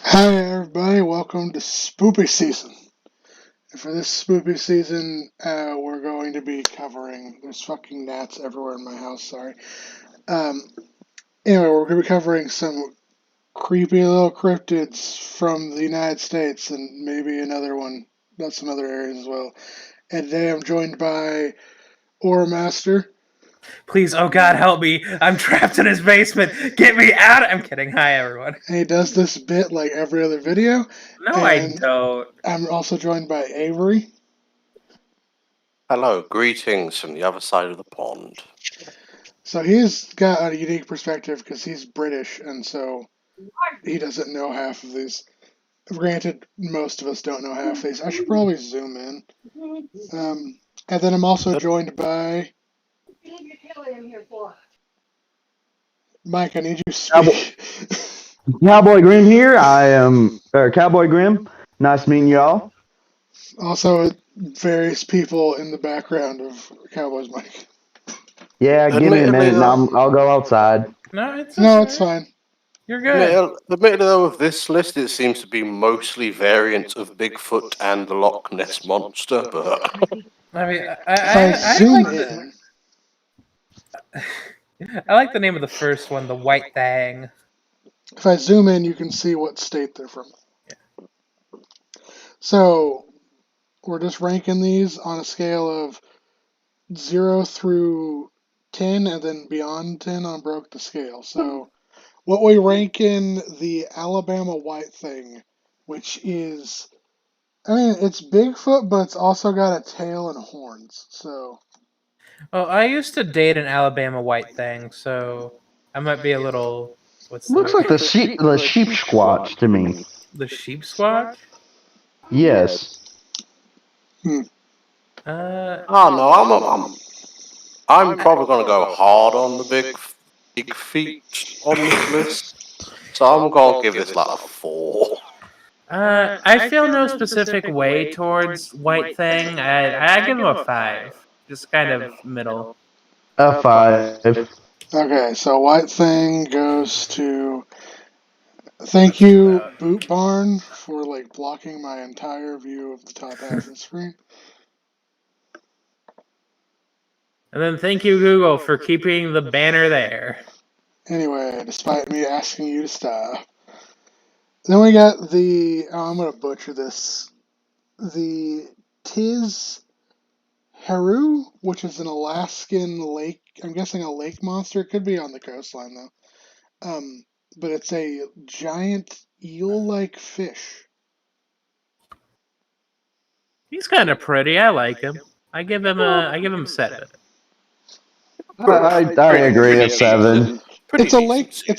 Hi everybody, welcome to Spoopy Season. And for this Spoopy Season, we're going to be covering. There's fucking gnats everywhere in my house. Sorry. Um, anyway, we're going to be covering some creepy little cryptids from the United States and maybe another one, not some other areas as well. And today I'm joined by Ore Master. Please, oh God, help me. I'm trapped in his basement. Get me out. I'm kidding. Hi, everyone. And he does this bit like every other video. No, I And don't. I'm also joined by Avery. Hello, greetings from the other side of the pond. So he's got a unique perspective because he's British, and so he doesn't know half of these. Granted, most of us don't know half of these. I should probably zoom in. And then I'm also joined by Mike. I need you to speak. Cowboy Grim here. I am Cowboy Grim. Nice meeting y'all. Also, various people in the background of Cowboys Mike. Yeah, give me a minute and I'll go outside. No, it's No, it's fine. You're good. Admittedly, though, with this list, it seems to be mostly variants of Bigfoot and the Loch Ness Monster, but... I mean, If I zoom like in, I like the name of the first one, the White Thang. if I zoom in, you can see what state they're from. So we're just ranking these on a scale of 0 through 10 and then beyond 10 on broke the scale. So what we rank in the Alabama White Thing, which is, I mean, it's Bigfoot, but it's also got a tail and horns. So Well, I used to date an Alabama White Thang, so I might be a little. Looks like the sheep squatch to me. The sheep squatch? Yes. I'm probably going to go hard on the big feet on this list, so I'm going to give this like a 4. I feel no specific way towards White Thing. I give him a 5. Just kind of middle. A 5. Okay, so White Thing goes to. Thank you, Boot Barn, for like blocking my entire view of the top half of the screen. And then thank you, Google, for keeping the banner there. Anyway, despite me asking you to stop. Then we got the. Oh, I'm going to butcher this. The Tiz Heru, which is an Alaskan lake. I'm guessing a lake monster. It could be on the coastline, though. But it's a giant eel-like fish. He's kind of pretty. I like him. I give him a 7. I agree, a 7. It's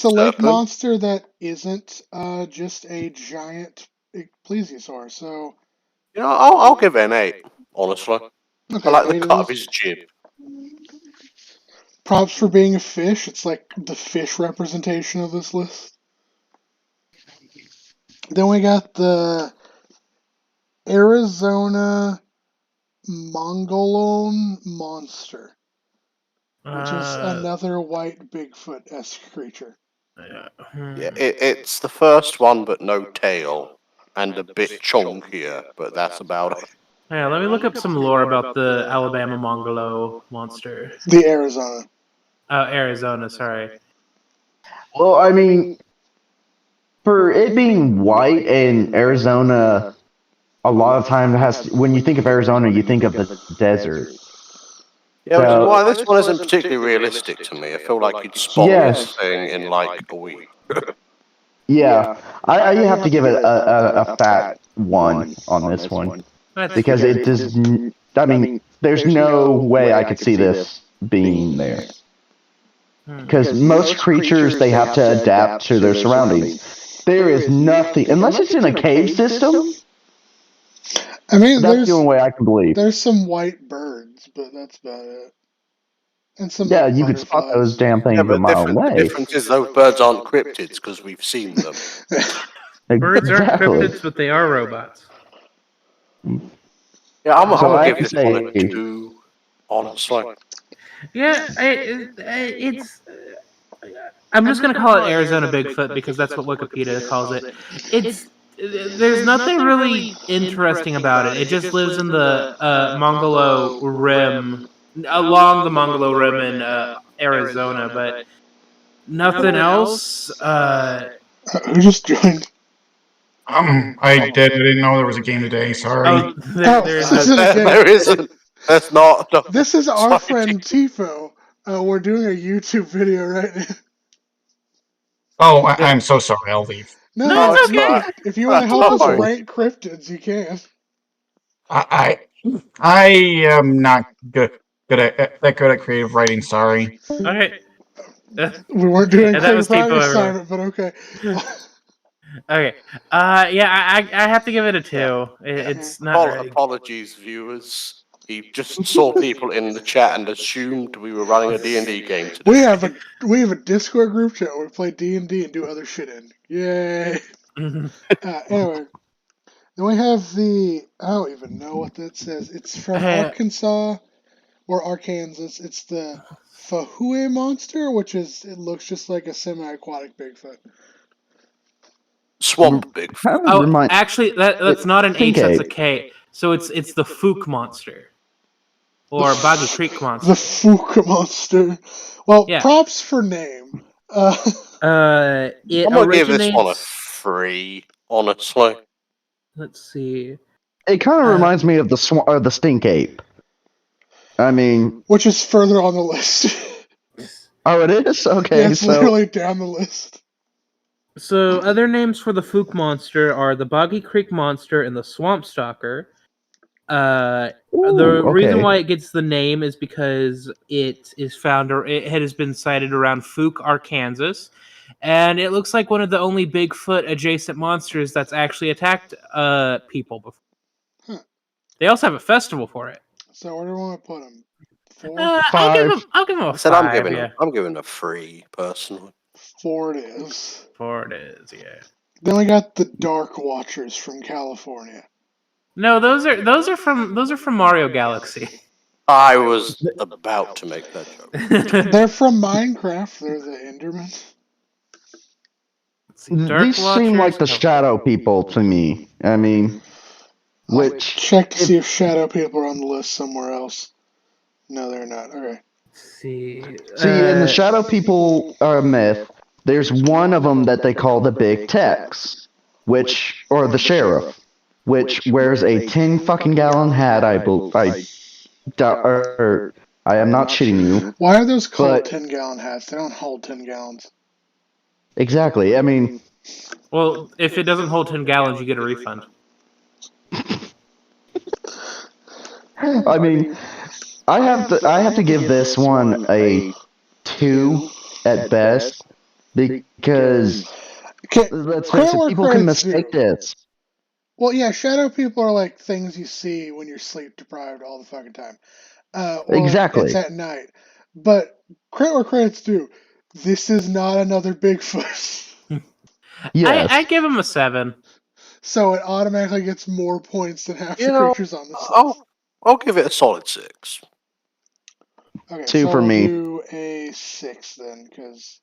a lake monster that isn't just a giant plesiosaur. So I'll give it an 8, honestly. okay, I like the cut of his jib. Props for being a fish. It's like the fish representation of this list. Then we got the Arizona Mongolone monster, which is another white Bigfoot-esque creature. Yeah, it's the first one, but no tail, and a bit chunkier, but that's about it. Yeah, let me look up some lore about the Alabama Mongolo monster. The Arizona. Oh, Arizona, sorry. Well, I mean, for it being white and Arizona, a lot of times when you think of Arizona, you think of the desert. Yeah, which is why this one isn't particularly realistic to me. I feel like you'd spot this thing in like a week. Yeah, I have to give it a fat 1 on this one. Because it does. I mean, there's no way I could see this being there. Because most creatures, they have to adapt to their surroundings. There is nothing, unless it's in a cave system. I mean, that's the only way I can believe. There's some white birds, but that's about it. And some you could spot those damn things a mile away. The difference is those birds aren't cryptids because we've seen them. Birds aren't cryptids, but they are robots. Yeah, I'm gonna give this one a 2, honestly. Yeah, it's I'm just gonna call it Arizona Bigfoot because that's what Wikipedia calls it. There's nothing really interesting about it. It just lives in the Mongolo Rim, along the Mongolo Rim in Arizona, but nothing else. Who just joined? I didn't know there was a game today. Sorry. Oh, there is this no. is a game. There isn't. That's not. No, This is our sorry. friend Tifo. We're doing a YouTube video right now. Oh, I'm so sorry. I'll leave. No, it's okay. Right. If you want to help us Fine. rank cryptids, you can. I am not good at creative writing. Sorry. Okay. We weren't doing And that was creative writing Tifo, everyone. assignment, but okay. Okay. Yeah, I have to give it a 2. It's not very... Apologies, viewers. He just saw people in the chat and assumed we were running a D&D game today. We have a Discord group chat where we play D&D and do other shit in. Yay! Anyway, then we have I don't even know what that says. It's from Arkansas or Arkansas. It's the Fahue monster, it looks just like a semi-aquatic Bigfoot. Swamp Bigfoot. Actually, that's not an H, that's a K. So it's the Fook monster. Or Boggy Creek monster. The Fook monster. Well, Yeah. props for name. It I'm gonna give this one a originates... 3, honestly. Let's see. It kind of reminds me of the stink ape. I mean, which is further on the list. Oh, it is? Okay, yeah, it's literally down the list. So, other names for the Fook monster are the Boggy Creek monster and the Swamp Stalker. The reason why it gets the name is because it has been sighted around Fook, Arkansas, and it looks like one of the only Bigfoot adjacent monsters that's actually attacked people before. Huh. They also have a festival for it. So where do we want to put him? 4? 5. I'll give him a 5. I'm giving a 3 personally. 4 it is. 4 it is, yeah. Then we got the Dark Watchers from California. No, those are from Mario Galaxy. I was about to make that joke. They're from Minecraft. They're the Endermen. These seem like the Shadow People to me. I mean, check to see if Shadow People are on the list somewhere else. No, they're not. Okay. See, in the Shadow People myth, there's one of them that they call the Big Tex, or the Sheriff, which wears a 10 fucking gallon hat. I am not shitting you. Why are those called 10 gallon hats? They don't hold 10 gallons. Exactly. I mean, well, if it doesn't hold 10 gallons, you get a refund. I mean, I have to give this one a 2 at best because let's face it, people can mistake this. Well, yeah, Shadow People are like things you see when you're sleep deprived all the fucking time. Exactly. It's at night. But credit where credit's due. This is not another Bigfoot. Yes. I give him a 7. So it automatically gets more points than half the creatures on this list. I'll give it a solid 6. Okay, 2 so for me. We'll do a 6 then, because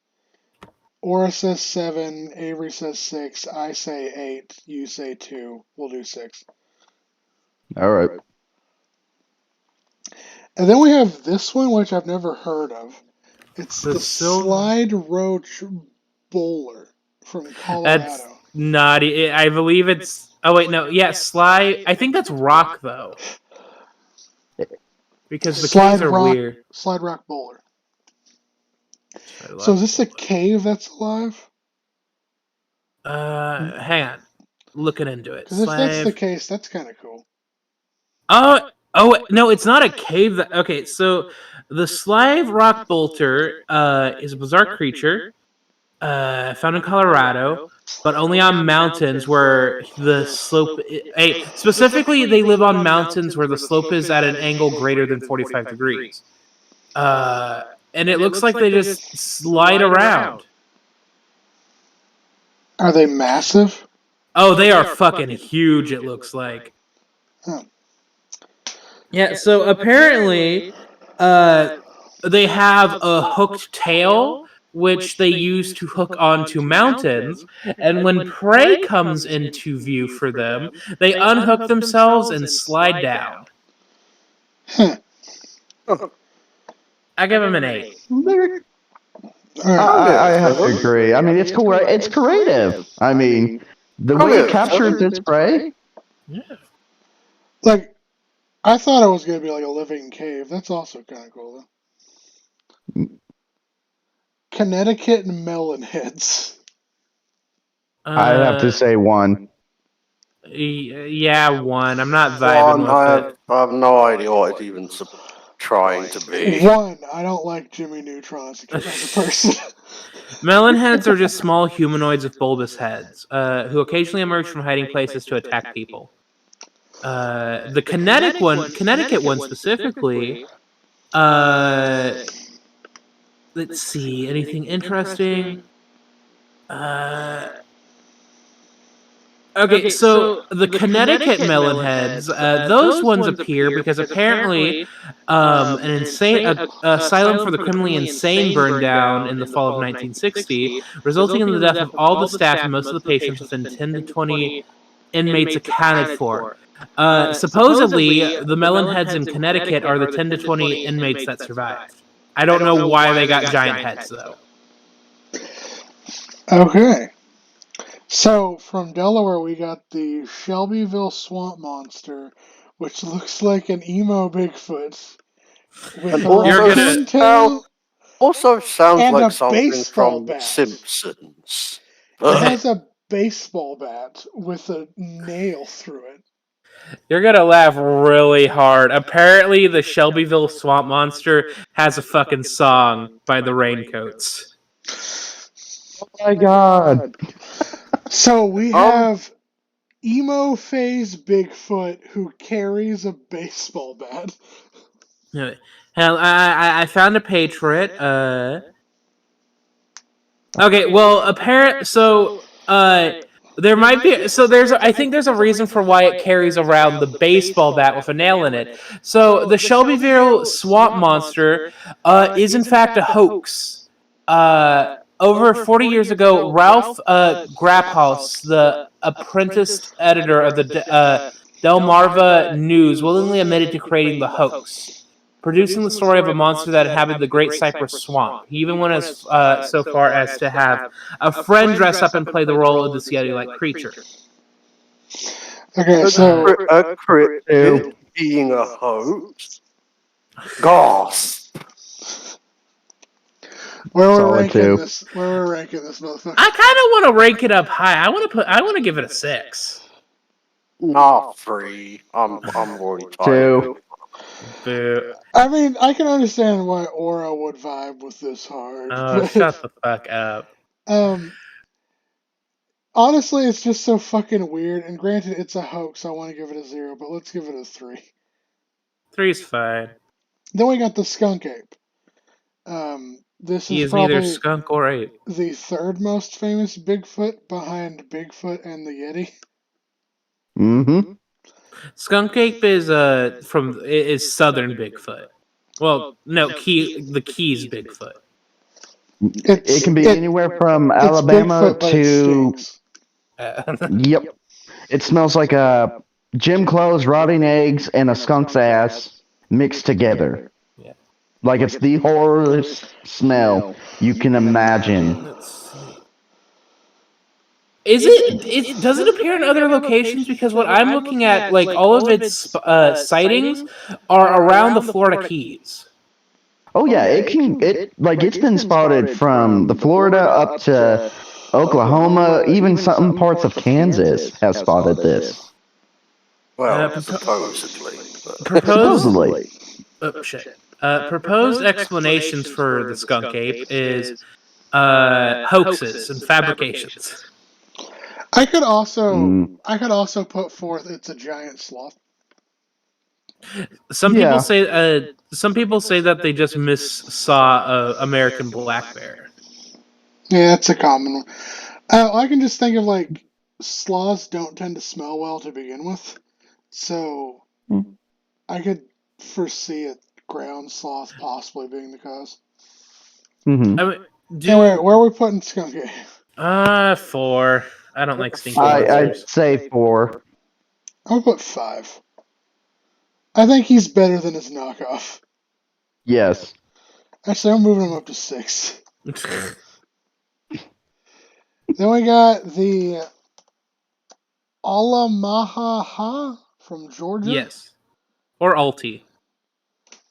Aura says 7, Avery says 6, I say 8, you say 2. We'll do 6. All right. And then we have this one, which I've never heard of. It's the Slide Roach Bowler from Colorado. That's naughty. I believe it's... Oh, wait, no. Yeah, Sly... I think that's rock, though. Because the caves are weird. Slide Rock Bowler. So is this a cave that's alive? Hang on. Looking into it. Because if that's the case, that's kind of cool. Oh, no, it's not a cave. Okay, so the Slide Rock Bolter is a bizarre creature found in Colorado, but only on mountains where the slope... specifically, they live on mountains where the slope is at an angle greater than 45 degrees. And it looks like they just slide around. Are they massive? Oh, they are fucking huge, it looks like. Huh. Yeah, so apparently, they have a hooked tail which they use to hook onto mountains, and when prey comes into view for them, they unhook themselves and slide down. Huh. I give them an 8. I have to agree. I mean, it's cool. It's creative. I mean, the way it captures its prey. Yeah. Like, I thought it was going to be like a living cave. That's also kind of cool, though. Connecticut and melon heads. I have to say 1. Yeah, 1. I'm not vibing with it. I have no idea what it's even trying to be. 1. I don't like Jimmy Neutron as a person. Melonheads are just small humanoids with bulbous heads, who occasionally emerge from hiding places to attack people. The Connecticut one specifically. Let's see, anything interesting? Okay, so the Connecticut melonheads, those ones appear because apparently an asylum for the criminally insane burned down in the fall of 1960, resulting in the death of all the staff and most of the patients, within 10 to 20 inmates accounted for. Supposedly, the melonheads in Connecticut are the 10 to 20 inmates that survived. I don't know why they got giant heads, though. Okay. So, from Delaware, we got the Shelbyville Swamp Monster, which looks like an emo Bigfoot with a raccoon tail Also sounds and like a something baseball from bat. Simpsons. It has a baseball bat with a nail through it. You're gonna laugh really hard. Apparently, the Shelbyville Swamp Monster has a fucking song by the Raincoats. Oh my god. So we have emo phase Bigfoot who carries a baseball bat. Hell, I found a page for it. Okay, well, there might be I think there's a reason for why it carries around the baseball bat with a nail in it. So the Shelbyville Swamp Monster is in fact a hoax. Over 40 years ago, Ralph Graphouse, the apprenticed editor of the Delmarva News, willingly admitted to creating the hoax, producing the story of a monster that inhabited the Great Cypress Swamp. He even went as so far as to have a friend dress up and play the role of this Yeti-like creature. Okay, so A cryptid being a hoax? Gasp! where we're ranking this motherfucker? I kind of want to rank it up high. I want to give it a 6. Nah, 3. I'm already tired. 2. Boo. I mean, I can understand why Aura would vibe with this hard. Oh, shut the fuck up. Honestly, it's just so fucking weird. And granted, it's a hoax. I want to give it a 0, but let's give it a 3. 3's fine. Then we got the skunk ape. This He is is neither probably skunk or ape. the third most famous Bigfoot behind Bigfoot and the Yeti. Mm-hmm. Skunk ape is southern Bigfoot. Well, no, the Keys Bigfoot. It can be anywhere from Alabama to. Yep. It smells like a gym clothes, rotting eggs, and a skunk's ass mixed together. Yeah. Like it's the horriblest smell you can imagine. Does it appear in other locations? Because what I'm looking at, like all of its sightings are around the Florida Keys. Oh yeah, it's been spotted from the Florida up to Oklahoma, even some parts of Kansas have spotted this. Well, supposedly. Supposedly. Oh shit. Proposed explanations for the skunk ape is hoaxes and fabrications. I could also put forth it's a giant sloth. Some people say that they just saw American black bear. Yeah, that's a common one. I can just think of like sloths don't tend to smell well to begin with, so I could foresee a ground sloth possibly being the cause. Mm-hmm. I mean, Anyway, where are we putting Skunky? 4. I don't like stinky I'd monsters. say 4. I'll put 5. I think he's better than his knockoff. Yes. Actually, I'm moving him up to 6. Then we got the Alamahaha from Georgia. Yes. Or Alti.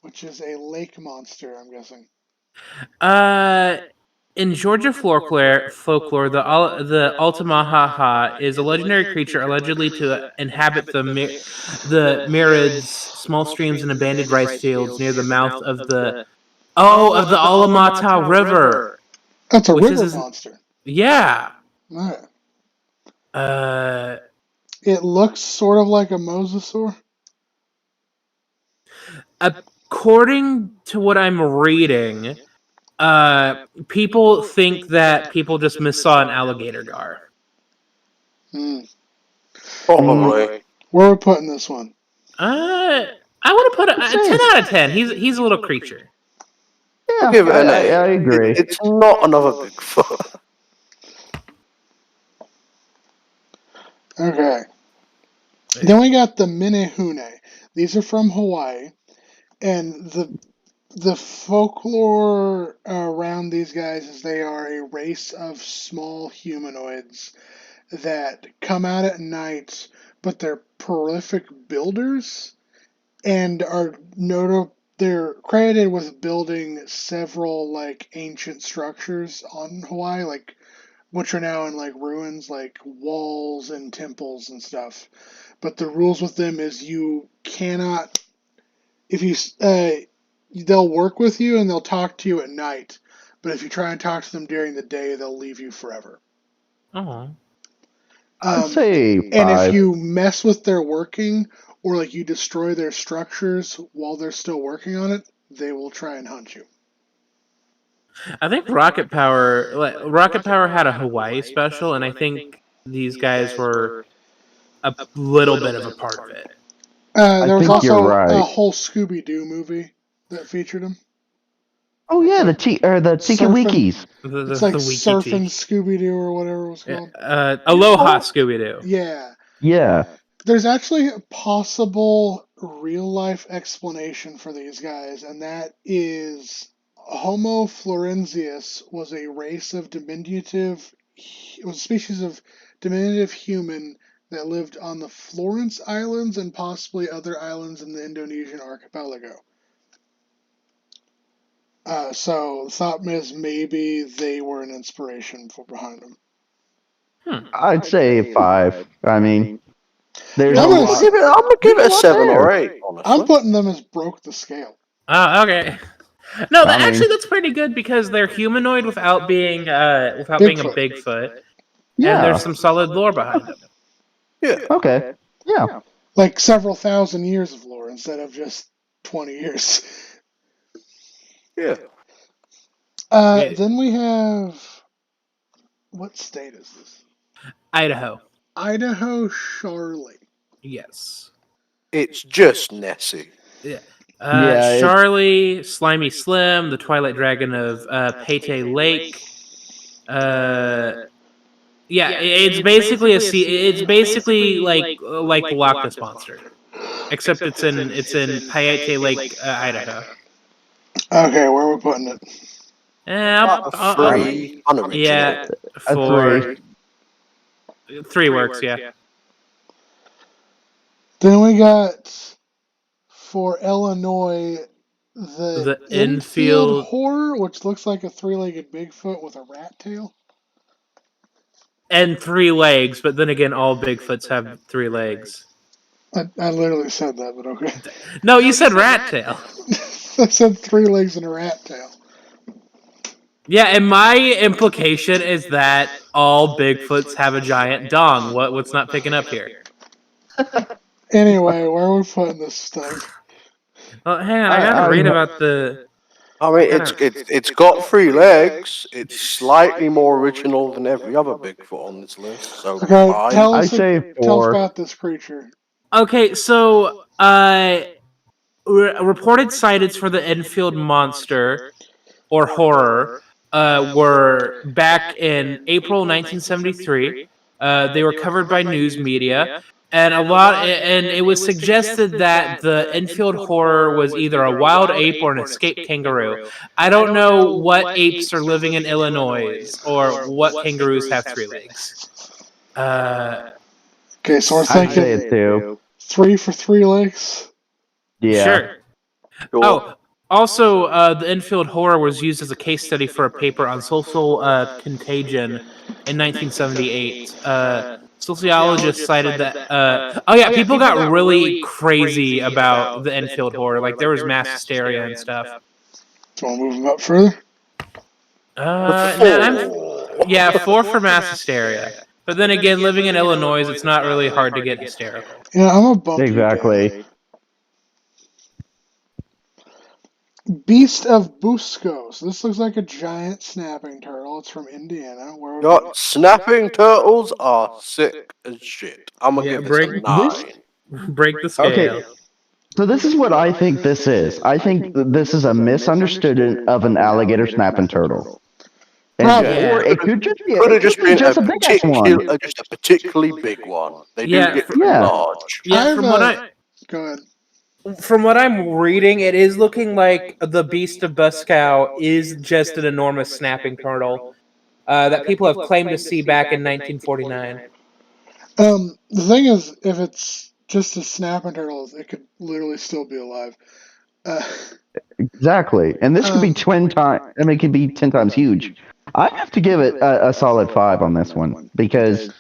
Which is a lake monster, I'm guessing. In Georgia folklore, the Altamaha is a legendary creature allegedly to inhabit the Merids, small streams and abandoned rice fields near the mouth of the Alamata River. That's a river monster. Yeah. Alright. It looks sort of like a mosasaur. According to what I'm reading, people think that people just missaw an alligator gar. Probably. Where are we putting this one? I want to put a 10 out of 10. He's a little creature. Yeah, Give it an A. I agree. It's not another Bigfoot. Okay. Then we got the Minehune. These are from Hawaii, and the folklore around these guys is they are a race of small humanoids that come out at night, but they're prolific builders and are notable. They're credited with building several like ancient structures on Hawaii, like which are now in like ruins, like walls and temples and stuff. But the rules with them is you cannot, if you, they'll work with you and they'll talk to you at night. But if you try and talk to them during the day, they'll leave you forever. Oh. I'd say 5. And if you mess with their working or like you destroy their structures while they're still working on it, they will try and hunt you. I think Rocket Power had a Hawaii special, and I think these guys were a little bit of a part of it. There was also you're right. a whole Scooby-Doo movie that featured him. Oh yeah, the Tiki Wikis. It's like Surfing Scooby-Doo or whatever it was called. Aloha Scooby-Doo. Yeah. Yeah. There's actually a possible real-life explanation for these guys, and that is Homo florensis was a race of it was a species of diminutive human that lived on the Florence Islands and possibly other islands in the Indonesian archipelago. So the thought is maybe they were an inspiration for behind them. I'd say 5. I mean, there's I'm I'm gonna give it a 7 or 8. Honestly, I'm putting them as broke the scale. Oh, okay. No, actually that's pretty good because they're humanoid without being being a Bigfoot. Yeah. And there's some solid lore behind them. yeah. Okay. Yeah. Like several thousand years of lore instead of just 20 years. Yeah. Then we have, what state is this? Idaho. Idaho Charlie. Yes. It's just Nessie. Yeah. Yeah, Charlie, Slimy Slim, the Twilight Dragon of Payte Lake. It's basically it's basically like the Loch Ness Monster, except it's in Payte Lake, Idaho. Okay, where are we putting it? I'll 3 unoriginal. Yeah, A 4. 3 works. Yeah. Then we got, for Illinois, the infield horror, which looks like a 3-legged Bigfoot with a rat tail. And 3 legs, but then again, all Bigfoots have 3 legs. I literally said that, but okay. No, you said rat tail. I said 3 legs and a rat tail. Yeah, and my implication is that all Bigfoots have a giant dong. What's not picking up here? Anyway, where are we putting this thing? Well, hang on, I gotta read about the. I mean, it's got 3 legs. It's slightly more original than every other Bigfoot on this list. So Okay, tell us say 4. tell us about this creature. Okay, so reported sightings for the infield monster or horror were back in April 1973. They were covered by news media, and it was suggested that the infield horror was either a wild ape or an escaped kangaroo. I don't know what apes are living in Illinois or what kangaroos have 3 legs. Okay, so we're I'd say thinking it too. 3 for 3 legs. Yeah. Sure. Oh, also, the infield horror was used as a case study for a paper on social contagion in 1978. Sociologists cited that. People got really crazy about the infield horror. Like, there was mass hysteria and stuff. Do you want to move them up further? Yeah, 4 for mass hysteria. But then again, living in Illinois, it's not really hard to get hysterical. Yeah, I'm gonna bump you down. Exactly. Beast of Busco. So this looks like a giant snapping turtle. It's from Indiana. Where would Your snapping turtles are sick as shit. I'm gonna give this a 9. Break the scale. Okay. So this is what I think this is. I think this is a misunderstanding of an alligator snapping turtle. Or it could just be Could have just been a big ass one. just a particularly big one. They do Yeah, get pretty large. Yeah, Go ahead. from what I'm reading, it is looking like the Beast of Buscow is just an enormous snapping turtle that people have claimed to see back in 1949. The thing is, if it's just a snapping turtle, it could literally still be alive. Exactly. And this could be 10 times. I mean, it could be 10 times huge. I have to give it a solid 5 on this one because.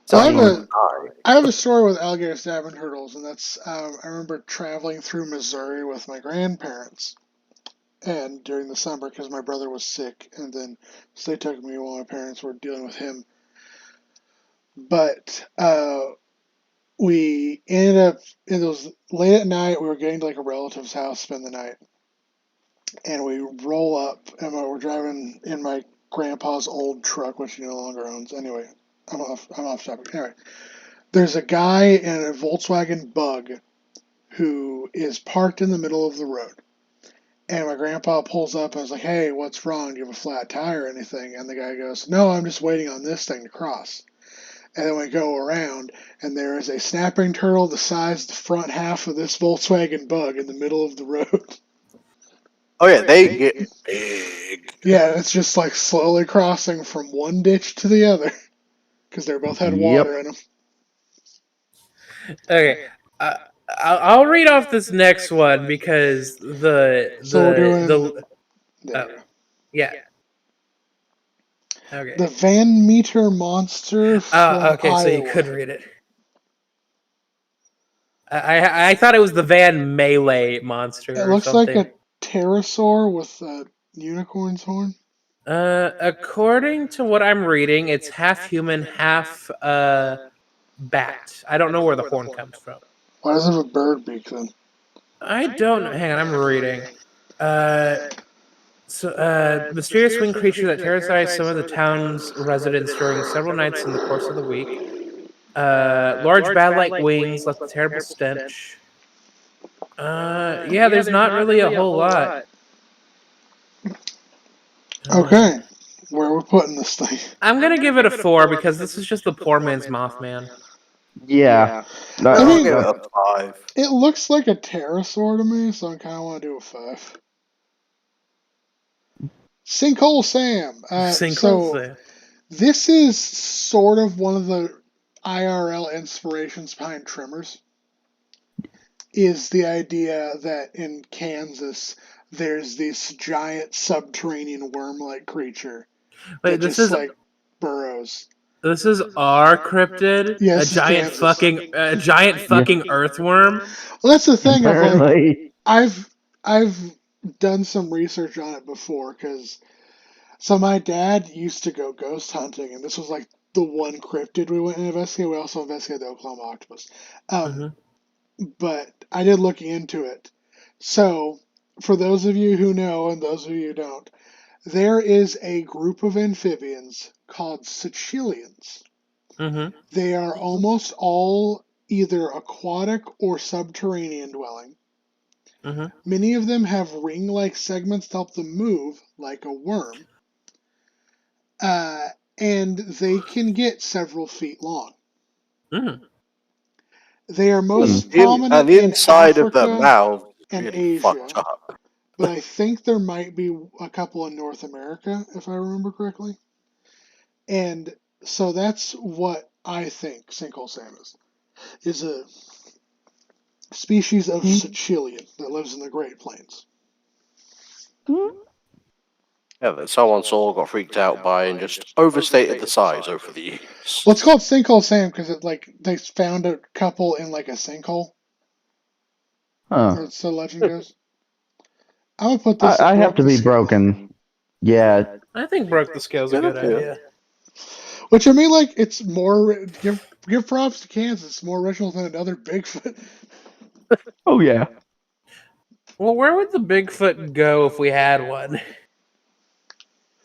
So I have a story with alligator snapping turtles, and that's I remember traveling through Missouri with my grandparents, and during the summer because my brother was sick, and then so they took me while my parents were dealing with him. But we ended up, it was late at night. We were getting to like a relative's house, spend the night, and we roll up, and we're driving in my grandpa's old truck, which he no longer owns. Anyway, I'm off topic. Anyway, there's a guy in a Volkswagen Bug who is parked in the middle of the road. And my grandpa pulls up and is like, "Hey, what's wrong? Do you have a flat tire or anything?" And the guy goes, "No, I'm just waiting on this thing to cross." And then we go around, and there is a snapping turtle the size of the front half of this Volkswagen Bug in the middle of the road. Oh yeah, they get big. Yeah, it's just like slowly crossing from one ditch to the other because they both had water in them. Okay, I'll read off this next one because yeah. Okay. The Van Meter monster from Iowa. So you could read it. I thought it was the Van Melee monster. It looks like a pterosaur with a unicorn's horn. According to what I'm reading, it's half human, half bat. I don't know where the horn comes from. Why does it have a bird beak then? I don't know. Hang on, I'm reading. Mysterious winged creature that terrorized some of the town's residents during several nights in the course of the week. Large bat-like wings left a terrible stench. There's not really a whole lot. Okay, where are we putting this thing? I'm gonna give it a 4 because this is just the poor man's Mothman. Yeah. I mean, give it a 5. It looks like a pterosaur to me, so I kind of want to do a 5. Sinkhole Sam. Sam. This is sort of one of the IRL inspirations behind Tremors. Is the idea that in Kansas there's this giant subterranean worm-like creature that just like burrows. This is our cryptid. Yes, a giant fucking earthworm. Well, that's the thing. I've done some research on it before because my dad used to go ghost hunting, and this was like the one cryptid we went and investigated. We also investigated the Oklahoma octopus. But I did looking into it. So, for those of you who know and those of you who don't, there is a group of amphibians called Sicilians. They are almost all either aquatic or subterranean dwelling. Many of them have ring-like segments to help them move, like a worm. and they can get several feet long. Mm. They are most And prominent the in inside of the Africa mouth and really fucked Asia, up. but I think there might be a couple in North America, if I remember correctly. And so that's what I think sinkhole salmon is a species of Sicilian that lives in the Great Plains. Yeah, that someone saw, got freaked out by, and just overstated the size over the years. Well, it's called sinkhole salmon because they found a couple in like a sinkhole. Or so legend goes. I'm gonna put this. I have to be broken. Yeah. I think broke the scale's a good idea. Which I mean, like it's more give props to Kansas. It's more original than another Bigfoot. Oh yeah. Well, where would the Bigfoot go if we had one?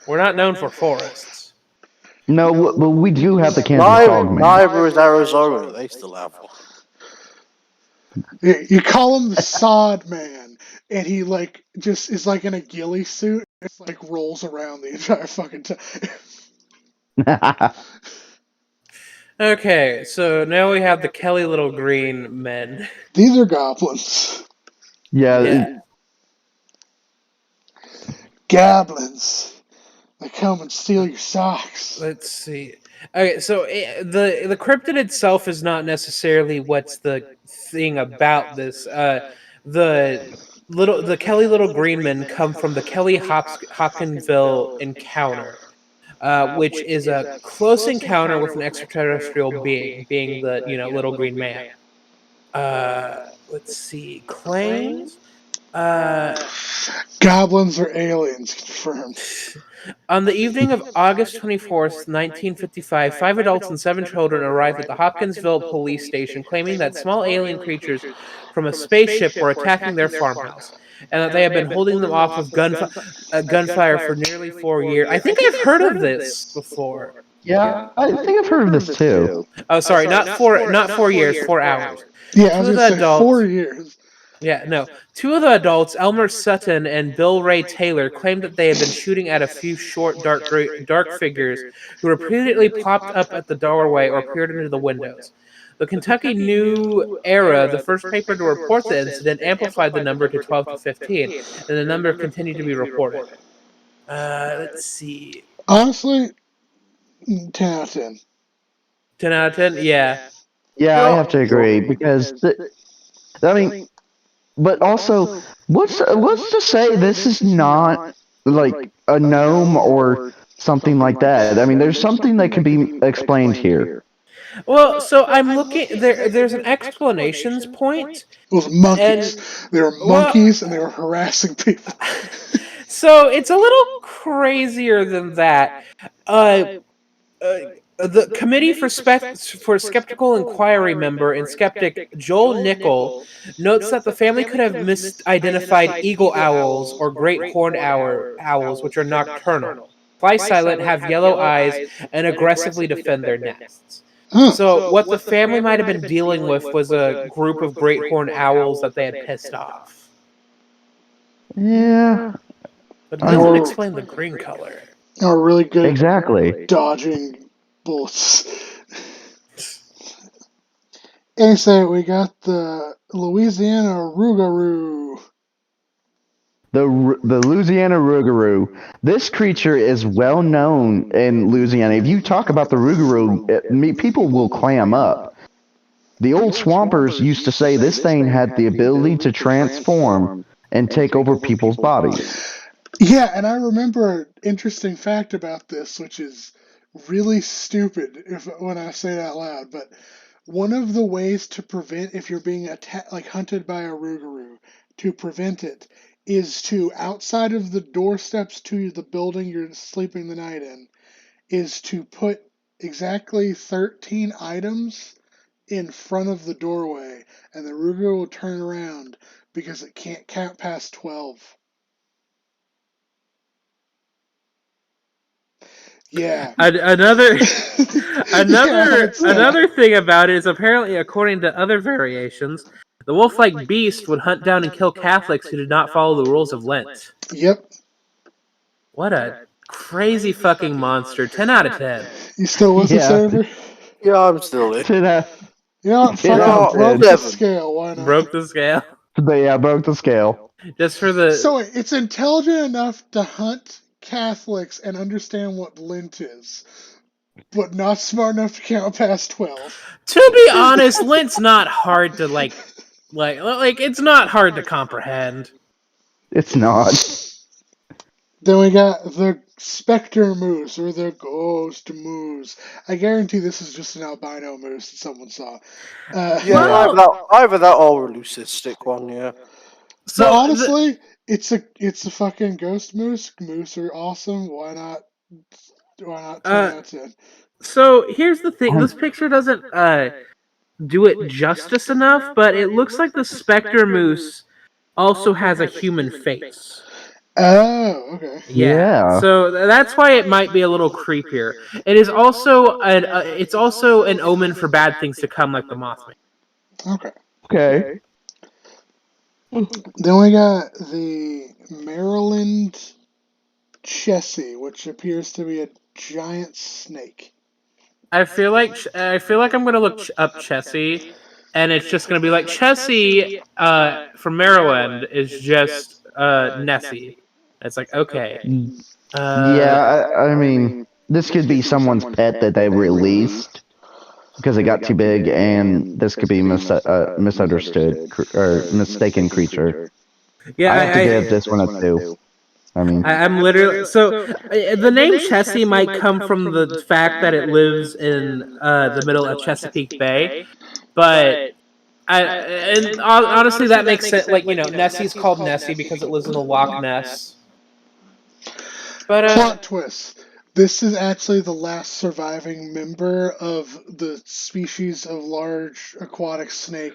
We're not known for forests. No, well, we do have the Kansas Dogman. Neither is Arizona. They still have one. You call him the Sod Man, and he like just is like in a ghillie suit. It's like rolls around the entire fucking time. Okay, so now we have the Kelly Little Green men. These are goblins. Yeah. Goblins. They come and steal your socks. Let's see. Okay, so the cryptid itself is not necessarily what's the thing about this. The Kelly Little Green men come from the Kelly Hopkinsville encounter. Which is a close encounter with an extraterrestrial being the little green man. Let's see, claims. Goblins are aliens, confirmed. On the evening of August 24th, 1955, 5 adults and 7 children arrived at the Hopkinsville police station claiming that small alien creatures from a spaceship were attacking their farmhouse, and that they had been holding them off with gunfire for nearly 4 years. I think I've heard of this before. Yeah, I think I've heard of this too. Oh, sorry, not 4 years, 4 hours. Yeah, I was going to say 4 years. Yeah, no. 2 of the adults, Elmer Sutton and Bill Ray Taylor, claimed that they had been shooting at a few short, dark figures who repeatedly popped up at the doorway or peered into the windows. The Kentucky New Era, the first paper to report the incident, amplified the number to 12 to 15, and the number continued to be reported. Let's see. Honestly, 10 out of 10. 10 out of 10? Yeah. Yeah, I have to agree because but also, what's to say this is not like a gnome or something like that? I mean, there's something that can be explained here. Well, so I'm looking. There's an explanations point. Those monkeys. They were monkeys and they were harassing people. So it's a little crazier than that. The Committee for Skeptical Inquiry member and skeptic Joel Nickel notes that the family could have misidentified eagle owls or great horned owls, which are nocturnal, fly silent, have yellow eyes, and aggressively defend their nests. So what the family might have been dealing with was a group of great horned owls that they had pissed off. Yeah. But it doesn't explain the green color. Are really good exactly dodging bullets. And so we got the Louisiana Rougarou. The Louisiana Rougarou. This creature is well known in Louisiana. If you talk about the Rougarou, people will clam up. The old swampers used to say this thing had the ability to transform and take over people's bodies. Yeah, and I remember an interesting fact about this, which is really stupid when I say it out loud, but one of the ways to prevent if you're being hunted by a Rougarou, to prevent it, is to, outside of the doorsteps to the building you're sleeping the night in, is to put exactly 13 items in front of the doorway, and the Rougarou will turn around because it can't count past 12. Yeah. Another thing about it is apparently, according to other variations, the wolf-like beast would hunt down and kill Catholics who did not follow the rules of Lent. Yep. What a crazy fucking monster. 10 out of 10. You still with the server? Yeah, I'm still in. You know what? Ten Fuck out it. of Broke 10. the scale. Why not? Broke the scale. Broke the scale. Just for the. So it's intelligent enough to hunt Catholics and understand what Lent is, but not smart enough to count past 12. To be honest, Lent's not hard to like it's not hard to comprehend. It's not. Then we got the Spectre Moose, or the Ghost Moose. I guarantee this is just an albino moose that someone saw. Yeah, either that or a leucistic one, yeah. So but honestly, it's a fucking ghost moose. Moose are awesome. Why not 10 out of 10? So here's the thing. This picture doesn't do it justice enough, but it looks like the Spectre Moose also has a human face. Oh, okay. Yeah. So that's why it might be a little creepier. It is also it's also an omen for bad things to come, like the Mothman. Okay. Then we got the Maryland Chessie, which appears to be a giant snake. I feel like I'm gonna look up Chessie, and it's just gonna be like Chessie from Maryland is just Nessie. It's like okay. I mean, this could be someone's pet that they released because it got too big, and this could be misunderstood or mistaken creature. Yeah, I have to give this one a 2. I mean, I'm literally so the name Chessie might come from the fact that it lives in the middle of Chesapeake Bay, but honestly that makes sense. Like Nessie's called Nessie because it lives in the Loch Ness. But plot twist. This is actually the last surviving member of the species of large aquatic snake,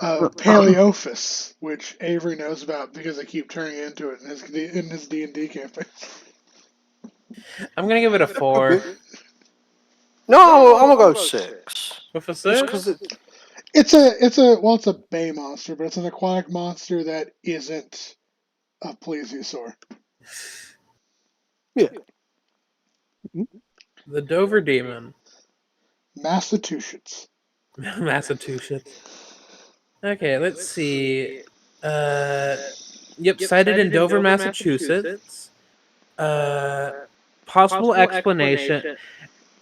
Paleophis, which Avery knows about because I keep turning into it in his D&D campaign. I'm gonna give it a 4. No, I'm gonna go 6. With a Just 6? because It's a bay monster, but it's an aquatic monster that isn't a plesiosaur. Yeah. The Dover Demon. Massachusetts. Massachusetts. Okay, let's see. Yep, sighted in Dover, Massachusetts. Possible explanation.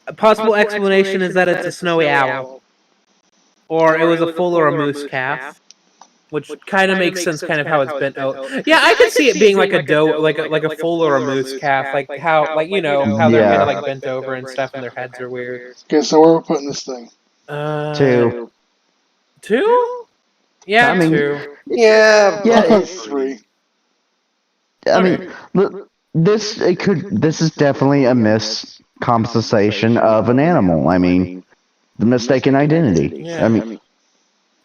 A possible explanation is that it's a snowy owl, or it was a foal or a moose calf, which kind of makes sense. Kind of how it's bent. Oh, yeah, I could see it being like a doe, like a foal or a moose calf, like how how they're kind of like bent over and stuff, and their heads are weird. Okay, so where are we putting this thing? 2. 2? Yeah, I mean, 2. Yeah. I'll put 3. I mean, look, this is definitely a miscompensation of an animal. I mean, the mistaken identity. Yeah. I mean,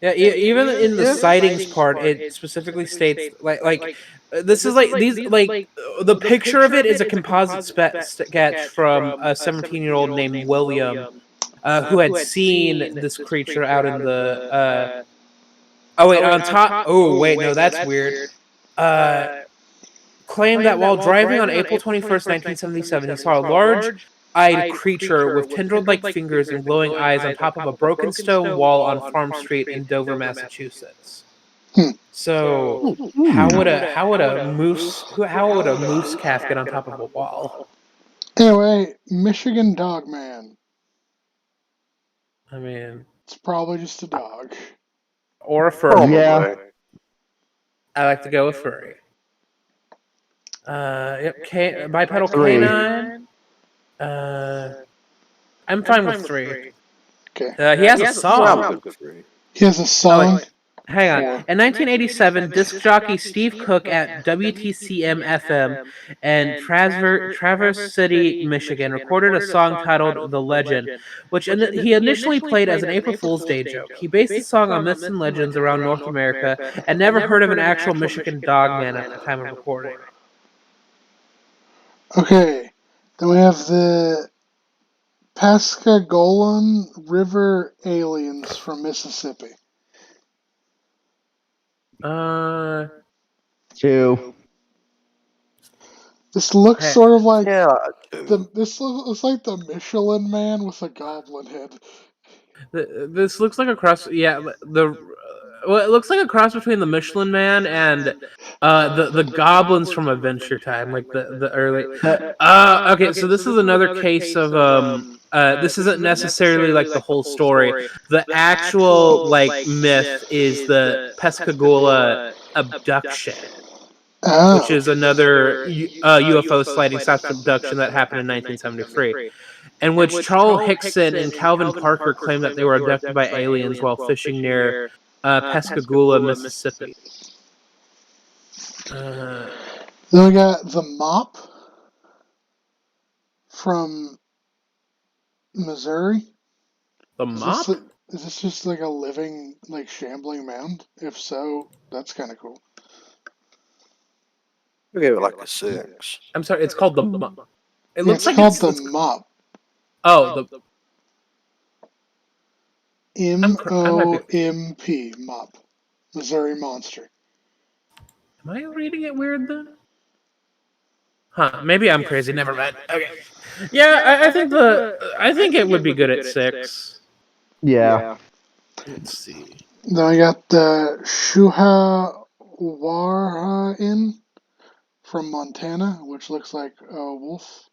Yeah, even in the sightings part, it specifically states this is like these like the picture of it is a composite sketch from a 17-year-old named William, who had seen this creature out in the. Oh wait, on top. Oh wait, no, that's weird. Claimed that while driving on April 21st, 1977, he saw a large-eyed creature with tendril-like fingers and glowing eyes on top of a broken stone wall on Farm Street in Dover, Massachusetts. So how would a moose calf get on top of a wall? Anyway, Michigan Dog Man. I mean, It's probably just a dog. or a furry. Probably. Yeah. I like to go with furry. Yep, bipedal 3. canine. I'm fine with 3. Okay. He has a song. I'm good with 3. He has a song. Hang on. In 1987, disc jockey Steve Cook at WTCM FM in Traverse City, Michigan, recorded a song titled "The Legend," which he initially played as an April Fool's Day joke. He based the song on myths and legends around North America and never heard of an actual Michigan dogman at the time of recording. Okay. Then we have the Pascagoula River aliens from Mississippi. 2. This looks sort of like Yeah, dude. this looks like the Michelin Man with a goblin head. This looks like a cross. Yeah, well, it looks like a cross between the Michelin Man and the goblins from Adventure Time, like the early. Okay, so this is another case of this isn't necessarily like the whole story. The actual like myth is the Pascagoula abduction, Oh. which is another UFO sliding saucer abduction that happened in 1973, in which Charles Hickson and Calvin Parker claimed that they were abducted by aliens while fishing near Pascagoula, Mississippi. Then we got the Mop from Missouri. The Mop? Is this just like a living, like shambling mound? If so, that's kind of cool. We give it like a 6. I'm sorry, it's called the Mop. It looks It's like called the Mop. Oh, the MOMP, Mop. Missouri Monster. Am I reading it weird then? Huh? Maybe I'm crazy. Never mind. Okay. Yeah, I think it would be good at 6. Yeah. Let's see. Then I got the Shuhawarin from Montana, which looks like a wolf.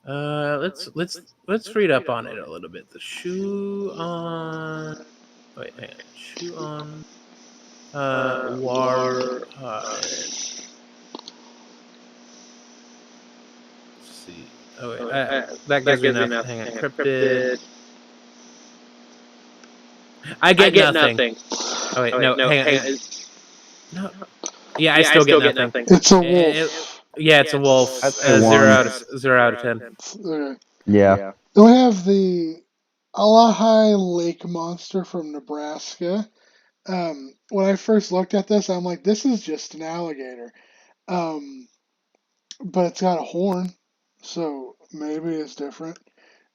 Let's read up on it a little bit. The shoe on. Wait, hang on. Shoe on. War. Let's see. Oh wait, that gives me enough. Hang on. Cryptid. I get nothing. Oh wait, no. Hang on. No. Yeah, I still get nothing. It's a wolf. Yeah, it's a wolf. 0 out of 10. Okay. Yeah. Then we have the Alahai Lake Monster from Nebraska. When I first looked at this, I'm like, this is just an alligator. But it's got a horn, so maybe it's different.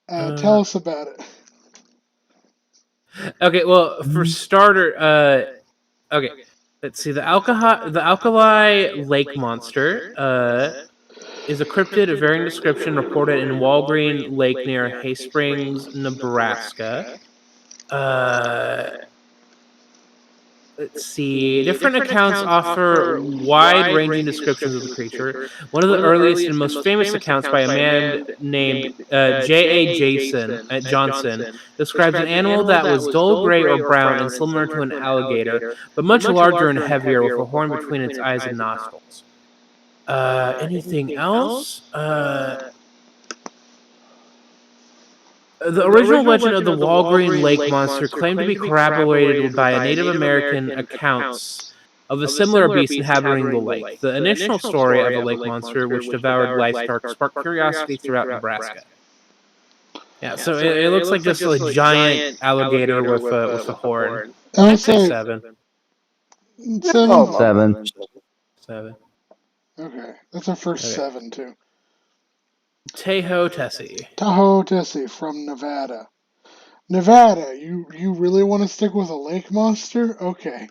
Tell us about it. Okay, well, for starter, okay, let's see. The alkali lake monster is a cryptid of varying description reported in Walgreen Lake near Hay Springs, Nebraska. Let's see. Different accounts offer wide-ranging descriptions of the creature. One of the earliest and most famous accounts by a man named J.A. Johnson describes an animal that was dull gray or brown and similar to an alligator, but much larger and heavier with a horn between its eyes and nostrils. Anything else? The original legend of the Walgreen Lake Monster claimed to be corroborated by Native American accounts of a similar beast inhabiting the lake. The initial story of a lake monster which devoured livestock sparked curiosity throughout Nebraska. Yeah, so it looks like just a giant alligator with a horn. I'd say 7. 7. 7. Okay, that's our first 7 too. Tahoe Tessie from Nevada. Nevada, you really want to stick with a lake monster? Okay.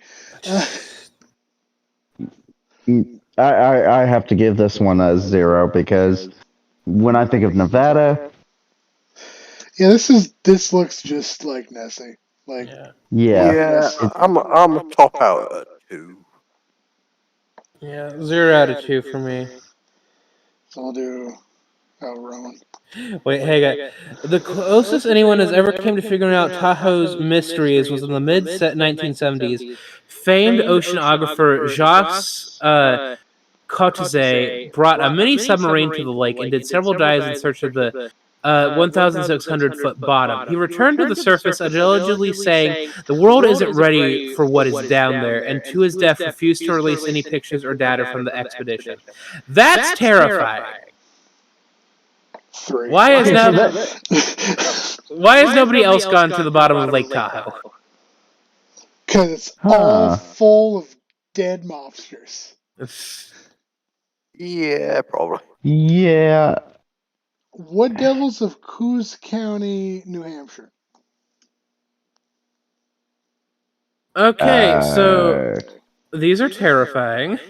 I have to give this one a 0 because when I think of Nevada, yeah, this looks just like Nessie. Like yeah, I'm a top out at 2. Yeah, 0 out of 2 for me. So I'll do Rowan. Wait, hang on. The closest anyone has ever came to figuring out Tahoe's mysteries was in the mid-1970s. Famed oceanographer Jacques Coetzee brought a mini submarine to the lake and did several dives in search of the 1,600-foot bottom. He returned to the surface, allegedly saying, "The world isn't ready for what is down there," and to his death refused to release any pictures or data from the expedition. That's terrifying. 3. Why has nobody else gone to the bottom of Lake Tahoe? Because it's all full of dead monsters. Yeah, probably. Yeah. Wood Devils of Coos County, New Hampshire. Okay, so these are terrifying.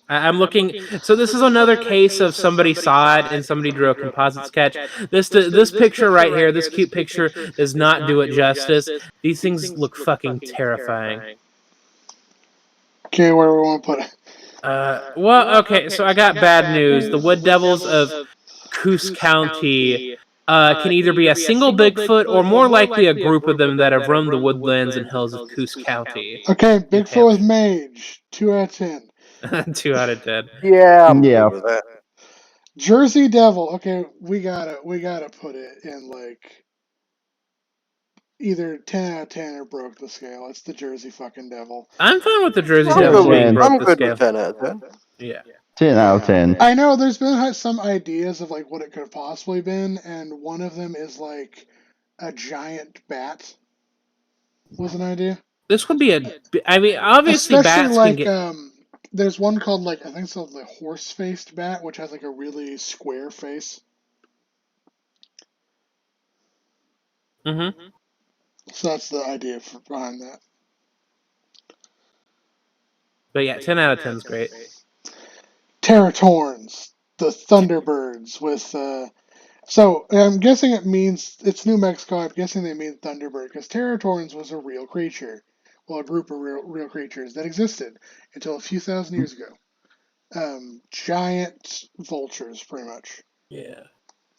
I'm looking. So this is another case of somebody saw it and somebody drew a composite sketch. This picture right here, this cute picture, does not do it justice. These things look fucking terrifying. Okay, where do we want to put it? Well, okay. So I got bad news. The Wood Devils of Coos County can either be a single Bigfoot or more likely a group of them that have roamed the woodlands and hills of Coos County. Okay, Bigfoot with Mage, 2 out of 10. 2 out of 10. Yeah, I'm good with that. Jersey Devil. Okay, we gotta put it in like either 10 out of 10 or broke the scale. It's the Jersey fucking Devil. I'm fine with the Jersey I'm Devil good being with, broke I'm the good scale. with 10 out of 10. Yeah. 10 out of 10. I know there's been some ideas of like what it could have possibly been, and one of them is like a giant bat. Was an idea. This would be I mean, obviously Especially bats like can get. there's one called like I think it's called the horse-faced bat, which has like a really square face. Mm-hmm. So that's the idea behind that. But yeah, 10 out of 10 is great. Teratorns, the Thunderbirds with so I'm guessing it means it's New Mexico. I'm guessing they mean Thunderbird because Teratorns was a real creature, well, a group of real creatures that existed until a few thousand years ago. Giant vultures, pretty much. Yeah.